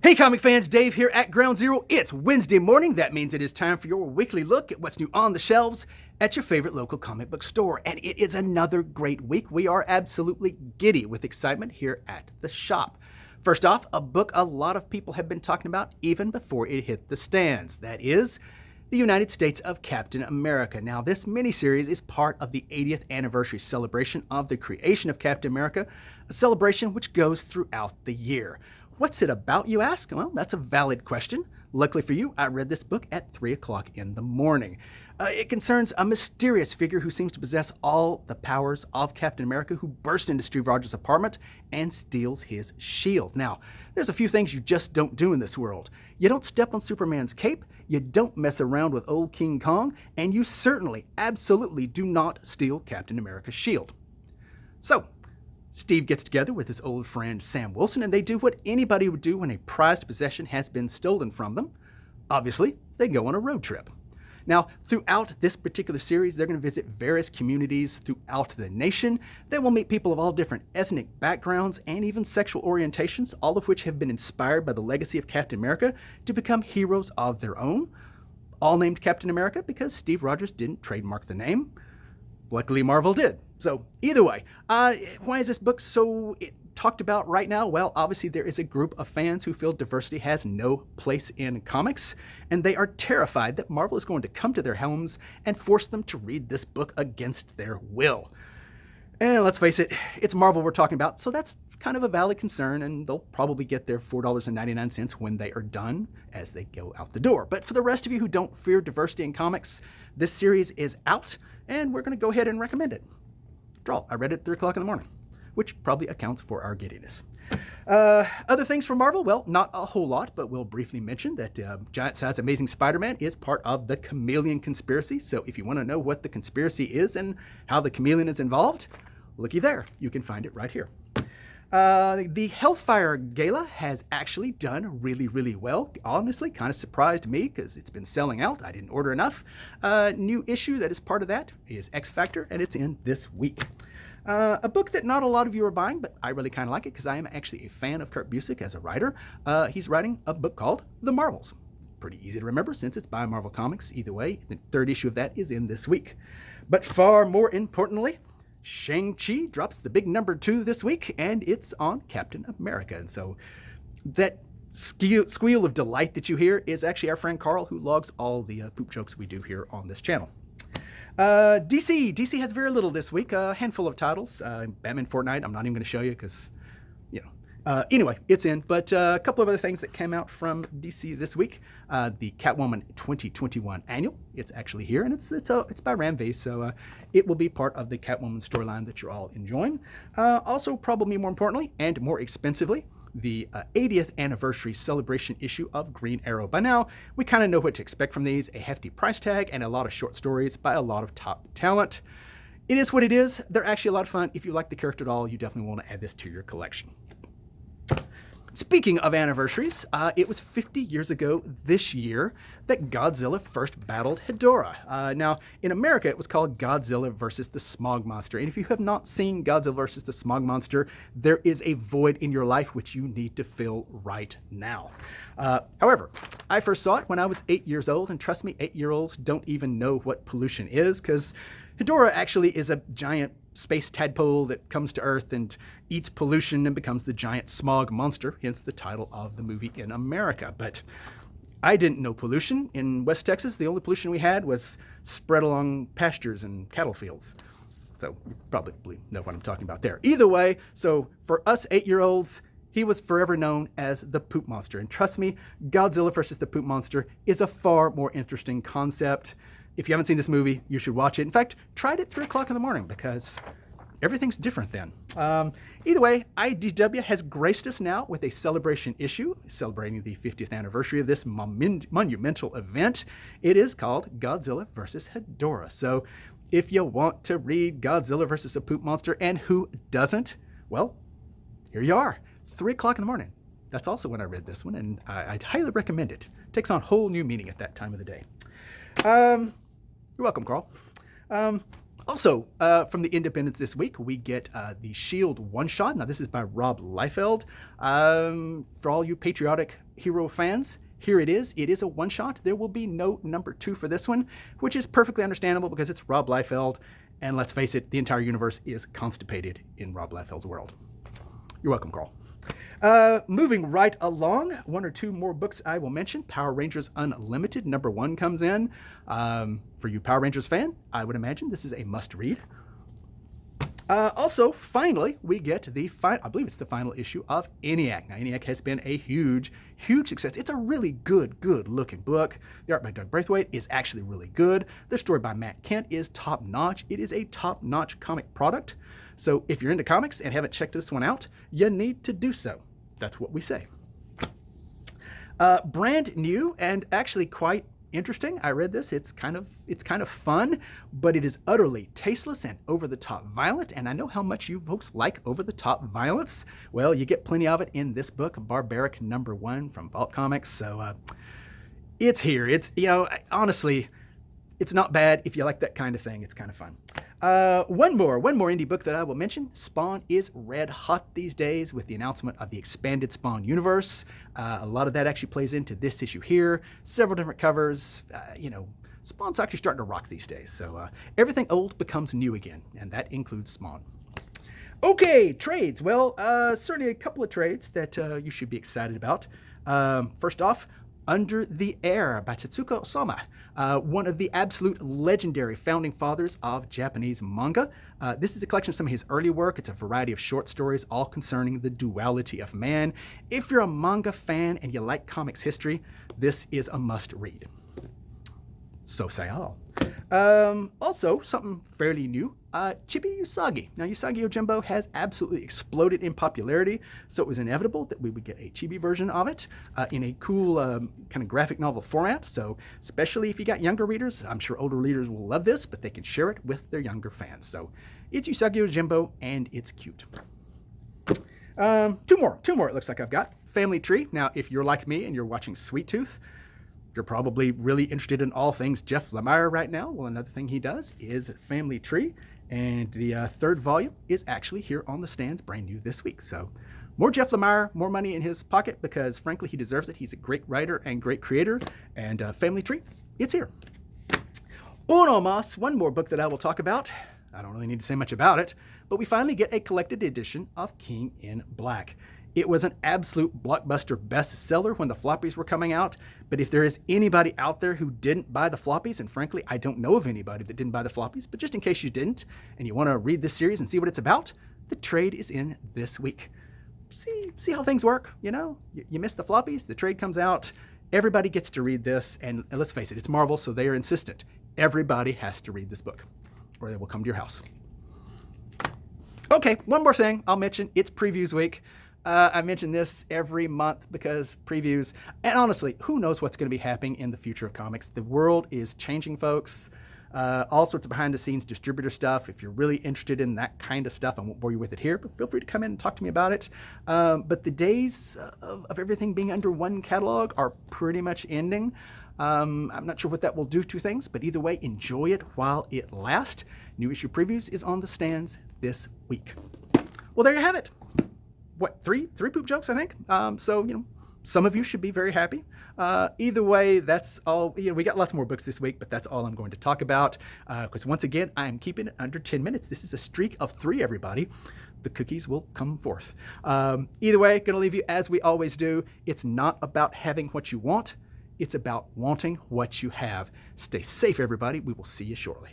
Hey comic fans, Dave here at Ground Zero. It's Wednesday morning. That means it is time for your weekly look at what's new on the shelves at your favorite local comic book store. And it is another great week. We are absolutely giddy with excitement here at the shop. First off, a book a lot of people have been talking about even before it hit the stands. That is The United States of Captain America. Now, this miniseries is part of the 80th anniversary celebration of the creation of Captain America, a celebration which goes throughout the year. What's it about, you ask? Well, that's a valid question. Luckily for you, I read this book at 3 o'clock in the morning. It concerns a mysterious figure who seems to possess all the powers of Captain America, who bursts into Steve Rogers' apartment and steals his shield. Now, there's a few things you just don't do in this world. You don't step on Superman's cape, you don't mess around with old King Kong, and you certainly, absolutely do not steal Captain America's shield. So, Steve gets together with his old friend Sam Wilson, and they do what anybody would do when a prized possession has been stolen from them. Obviously, they go on a road trip. Now, throughout this particular series, they're going to visit various communities throughout the nation. They will meet people of all different ethnic backgrounds and even sexual orientations, all of which have been inspired by the legacy of Captain America to become heroes of their own. All named Captain America because Steve Rogers didn't trademark the name. Luckily, Marvel did. So either way, why is this book so talked about right now? Well, obviously there is a group of fans who feel diversity has no place in comics, and they are terrified that Marvel is going to come to their homes and force them to read this book against their will. And let's face it, it's Marvel we're talking about, so that's kind of a valid concern, and they'll probably get their $4.99 when they are done as they go out the door. But for the rest of you who don't fear diversity in comics, this series is out, and we're going to go ahead and recommend it. After all, I read it at 3 o'clock in the morning, which probably accounts for our giddiness. Other things from Marvel? Well, not a whole lot, but we'll briefly mention that giant-sized Amazing Spider-Man is part of the Chameleon conspiracy. So if you want to know what the conspiracy is and how the Chameleon is involved, looky there. You can find it right here. The Hellfire Gala has actually done really, really well. Honestly, kind of surprised me because it's been selling out. I didn't order enough. New issue that is part of that is X Factor, and it's in this week. A book that not a lot of you are buying, but I really kind of like it because I am actually a fan of Kurt Busiek as a writer. He's writing a book called The Marvels. Pretty easy to remember since it's by Marvel Comics. Either way, the third issue of that is in this week. But far more importantly, Shang-Chi drops the big number 2 this week, and it's on Captain America. And so that squeal of delight that you hear is actually our friend Carl, who logs all the poop jokes we do here on this channel. DC has very little this week, a handful of titles. Batman Fortnite, I'm not even going to show you because, you know. Anyway, it's in, but a couple of other things that came out from DC this week. The Catwoman 2021 annual, it's actually here, and it's by Ram V, so it will be part of the Catwoman storyline that you're all enjoying. Also, probably more importantly and more expensively, the 80th anniversary celebration issue of Green Arrow. By now, we kind of know what to expect from these, a hefty price tag and a lot of short stories by a lot of top talent. It is what it is. They're actually a lot of fun. If you like the character at all, you definitely want to add this to your collection. Speaking of anniversaries, it was 50 years ago this year that Godzilla first battled Hedorah. Now, in America, it was called Godzilla versus the Smog Monster. And if you have not seen Godzilla versus the Smog Monster, there is a void in your life which you need to fill right now. However, I first saw it when I was 8 years old, and trust me, 8-year-olds don't even know what pollution is, because Hedorah actually is a giant space tadpole that comes to Earth and eats pollution and becomes the giant smog monster, hence the title of the movie in America. But I didn't know pollution. In West Texas, the only pollution we had was spread along pastures and cattle fields. So you probably know what I'm talking about there. Either way, so for us 8-year-olds, he was forever known as the Poop Monster. And trust me, Godzilla versus the Poop Monster is a far more interesting concept. If you haven't seen this movie, you should watch it. In fact, try it at 3 o'clock in the morning because everything's different then. Either way, IDW has graced us now with a celebration issue celebrating the 50th anniversary of this monumental event. It is called Godzilla vs. Hedorah. So if you want to read Godzilla vs. a Poop Monster, and who doesn't, well, here you are, 3 o'clock in the morning. That's also when I read this one, and I'd highly recommend it. It takes on whole new meaning at that time of the day. You're welcome, Carl. Also, from the Independents this week, we get the Shield one-shot. Now, this is by Rob Liefeld. For all you patriotic hero fans, here it is. It is a one-shot. There will be no number 2 for this one, which is perfectly understandable because it's Rob Liefeld. And let's face it, the entire universe is constipated in Rob Liefeld's world. You're welcome, Carl. Moving right along, 1 or 2 more books I will mention. Power Rangers Unlimited, number 1 comes in. For you Power Rangers fan, I would imagine this is a must-read. Also, finally, we get I believe it's the final issue of ENIAC. Now, ENIAC has been a huge, huge success. It's a really good-looking book. The art by Doug Braithwaite is actually really good. The story by Matt Kent is top-notch. It is a top-notch comic product. So if you're into comics and haven't checked this one out, you need to do so. That's what we say. Brand new and actually quite interesting. I read this. It's kind of fun, but it is utterly tasteless and over-the-top violent. And I know how much you folks like over-the-top violence. Well, you get plenty of it in this book, Barbaric number 1 from Vault Comics. So it's here. It's, honestly, it's not bad if you like that kind of thing. It's kind of fun. One more indie book that I will mention. Spawn is red hot these days with the announcement of the expanded Spawn universe. A lot of that actually plays into this issue here. Several different covers. Spawn's actually starting to rock these days. So everything old becomes new again, and that includes Spawn. Okay, trades. Well, certainly a couple of trades that you should be excited about. First off, Under the Air by Tetsuko Osama, one of the absolute legendary founding fathers of Japanese manga. This is a collection of some of his early work. It's a variety of short stories, all concerning the duality of man. If you're a manga fan and you like comics history, this is a must-read. So say all. Also, something fairly new, Chibi Usagi. Now, Usagi Yojimbo has absolutely exploded in popularity, so it was inevitable that we would get a chibi version of it in a cool kind of graphic novel format. So, especially if you got younger readers, I'm sure older readers will love this, but they can share it with their younger fans. So, it's Usagi Yojimbo, and it's cute. Two more it looks like I've got. Family Tree. Now, if you're like me and you're watching Sweet Tooth, you're probably really interested in all things Jeff Lemire right now. Well, another thing he does is Family Tree, and the 3rd volume is actually here on the stands, brand new this week. So more Jeff Lemire, more money in his pocket, because frankly, he deserves it. He's a great writer and great creator, and Family Tree, it's here. Uno mas, one more book that I will talk about. I don't really need to say much about it, but we finally get a collected edition of King in Black. It was an absolute blockbuster bestseller when the floppies were coming out, but if there is anybody out there who didn't buy the floppies, and frankly, I don't know of anybody that didn't buy the floppies, but just in case you didn't, and you want to read this series and see what it's about, the trade is in this week. See how things work, You miss the floppies, the trade comes out, everybody gets to read this, and let's face it, it's Marvel, so they are insistent. Everybody has to read this book, or they will come to your house. Okay, one more thing I'll mention. It's Previews Week. I mention this every month because previews, and honestly, who knows what's going to be happening in the future of comics. The world is changing, folks. All sorts of behind-the-scenes distributor stuff. If you're really interested in that kind of stuff, I won't bore you with it here, but feel free to come in and talk to me about it. But the days of everything being under one catalog are pretty much ending. I'm not sure what that will do to things, but either way, enjoy it while it lasts. New issue previews is on the stands this week. Well, there you have it. What, three poop jokes, I think? So, some of you should be very happy. Either way, that's all. We got lots more books this week, but that's all I'm going to talk about. Because once again, I'm keeping it under 10 minutes. This is a streak of 3, everybody. The cookies will come forth. Either way, going to leave you as we always do. It's not about having what you want. It's about wanting what you have. Stay safe, everybody. We will see you shortly.